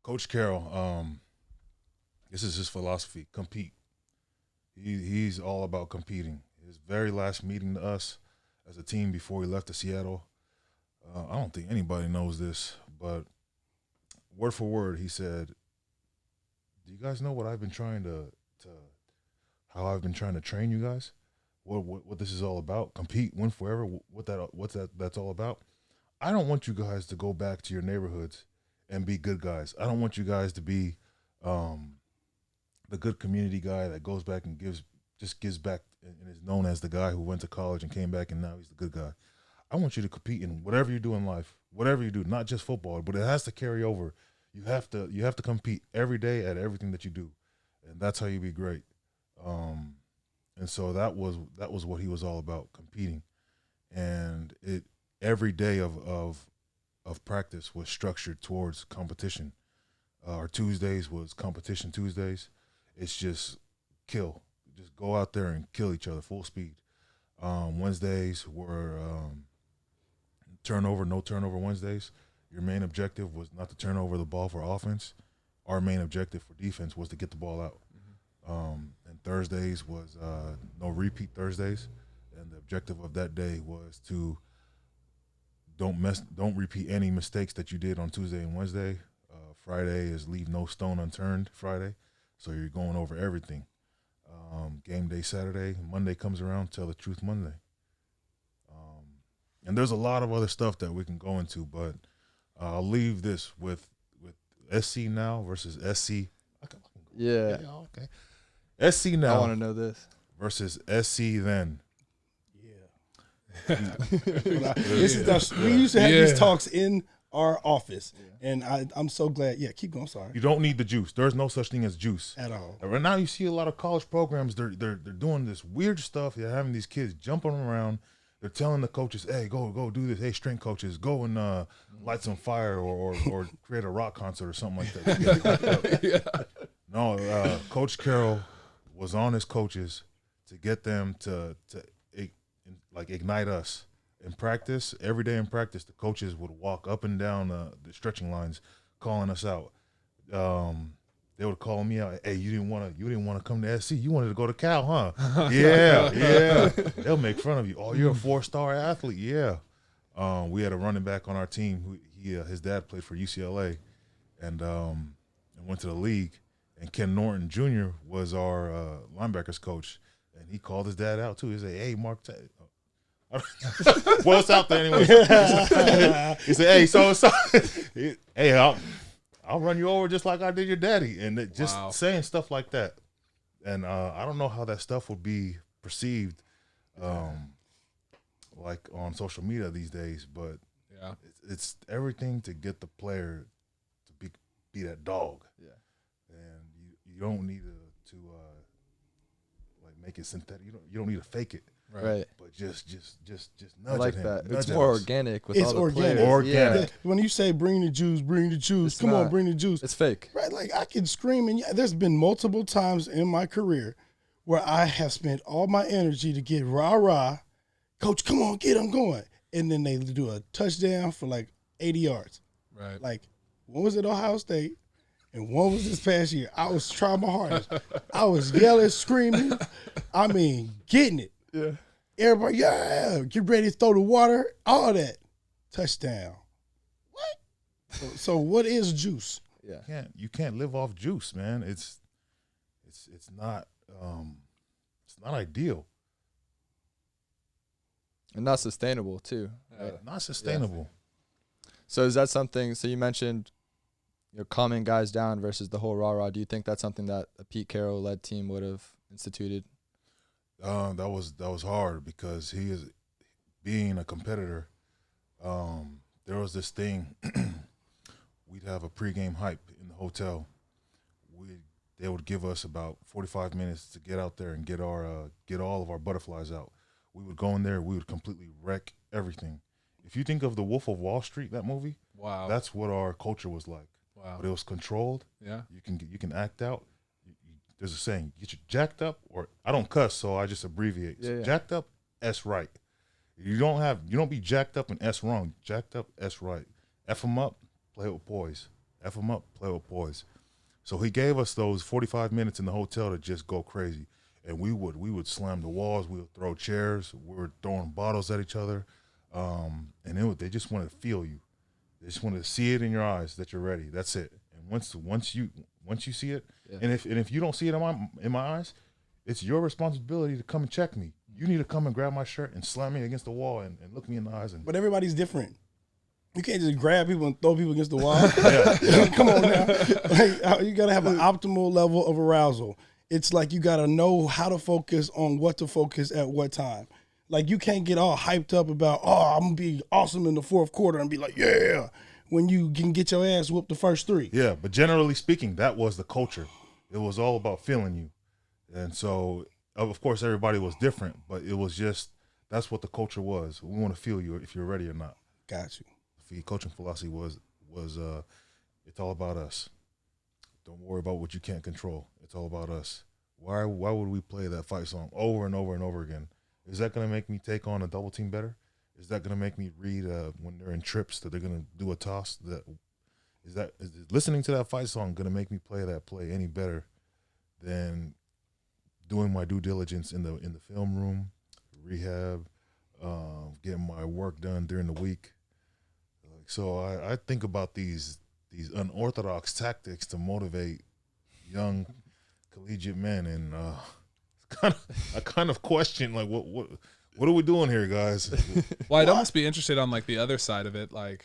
Coach Carroll, this is his philosophy: compete. He's all about competing. His very last meeting to us as a team before he left to Seattle, I don't think anybody knows this, but word for word, he said, "Do you guys know what I've been trying to how I've been trying to train you guys? What this is all about? Compete, win forever. That's all about. I don't want you guys to go back to your neighborhoods and be good guys. I don't want you guys to be the good community guy that goes back and gives back and is known as the guy who went to college and came back and now he's the good guy. I want you to compete in whatever you do in life, whatever you do, not just football, but it has to carry over. You have to compete every day at everything that you do, and that's how you be great." And so that was what he was all about, competing, and every day of practice was structured towards competition. Our Tuesdays was competition Tuesdays. It's just go out there and kill each other full speed. Wednesdays were no turnover Wednesdays. Your main objective was not to turn over the ball for offense. Our main objective for defense was to get the ball out. And Thursdays was no repeat Thursdays, and the objective of that day was to don't repeat any mistakes that you did on Tuesday and Wednesday. Friday is leave no stone unturned Friday, so you're going over everything. Game day Saturday, Monday comes around, tell the truth Monday. And there's a lot of other stuff that we can go into, but I'll leave this with SC now versus SC. Yeah. Okay. SC now. I want to know this. Versus SC then. We used to have these talks in our office, and I'm so glad. Yeah, keep going. Sorry. You don't need the juice. There's no such thing as juice At all. Right now, you see a lot of college programs. They're doing this weird stuff. They're having these kids jumping around. They're telling the coaches, "Hey, go do this. Hey, strength coaches, go and light some fire or create a rock concert or something like that." No, Coach Carroll was on his coaches to get them to ignite us in practice. Every day in practice, the coaches would walk up and down the stretching lines, calling us out. They would call me out. "Hey, you didn't want to come to SC. You wanted to go to Cal, huh?" Yeah. They'll make fun of you. "Oh, you're a 4-star athlete." Yeah. We had a running back on our team who his dad played for UCLA, and went to the league. And Ken Norton Jr. was our linebackers coach, and he called his dad out too. He said, "Hey, Mark." Well, it's out there anyway. He said, "Hey, so hey, I'll run you over just like I did your daddy," and saying stuff like that. And I don't know how that stuff would be perceived, like on social media these days. But it's everything to get the player to be that dog. Yeah, and you don't need to like make it synthetic. You don't need to fake it. Right. But just nudge I like him, that. nudge It's at more us. organic with It's all the organic. players. Organic. Yeah. When you say bring the juice, It's come on, not. bring the juice. It's fake. Right, like I can scream, and there's been multiple times in my career where I have spent all my energy to get rah, coach, come on, get him going. And then they do a touchdown for like 80 yards. Right. Like, one was at Ohio State, and one was this past year. I was trying my hardest. I was yelling, screaming. I mean, getting it. Yeah. Everybody, yeah, get ready to throw the water, all that. Touchdown. What? So what is juice? Yeah. You can't live off juice, man. It's not ideal. And not sustainable too. Right? Not sustainable. So is that something? So you mentioned, calming guys down versus the whole rah-rah. Do you think that's something that a Pete Carroll led team would have instituted? That was hard because he is being a competitor. There was this thing. We'd have a pregame hype in the hotel. They would give us about 45 minutes to get out there and get all of our butterflies out. We would go in there. We would completely wreck everything. If you think of The Wolf of Wall Street, that movie, Wow. that's what our culture was like. Wow. But it was controlled. Yeah. You can act out. There's a saying: get you jacked up, or I don't cuss, so I just abbreviate. Yeah. Jacked up, S right. You don't be jacked up and S wrong. Jacked up, S right. F them up, play with poise, F them up, play with poise. So he gave us those 45 minutes in the hotel to just go crazy. And we would slam the walls, we would throw chairs, we were throwing bottles at each other. They just wanted to feel you. They just wanted to see it in your eyes that you're ready. That's it. And once you see it, and if you don't see it in my eyes, it's your responsibility to come and check me. You need to come and grab my shirt and slam me against the wall and look me in the eyes. But everybody's different. You can't just grab people and throw people against the wall. Come on now. Like, you got to have an optimal level of arousal. It's like you got to know how to focus on what to focus at what time. Like you can't get all hyped up about, I'm going to be awesome in the fourth quarter and be like, yeah, when you can get your ass whooped the first 3. Yeah, but generally speaking, that was the culture. It was all about feeling you. And so, of course, everybody was different, but it was just, that's what the culture was. We want to feel you if you're ready or not. Got you. The coaching philosophy was it's all about us. Don't worry about what you can't control. It's all about us. Why would we play that fight song over and over and over again? Is that going to make me take on a double team better? Is that going to make me read when they're in trips that they're going to do a toss? Is listening to that fight song going to make me play that play any better than doing my due diligence in the film room, rehab, getting my work done during the week? So I think about these unorthodox tactics to motivate young collegiate men, and I kind of question like what are we doing here, guys? Well, I'd almost be interested on like the other side of it. Like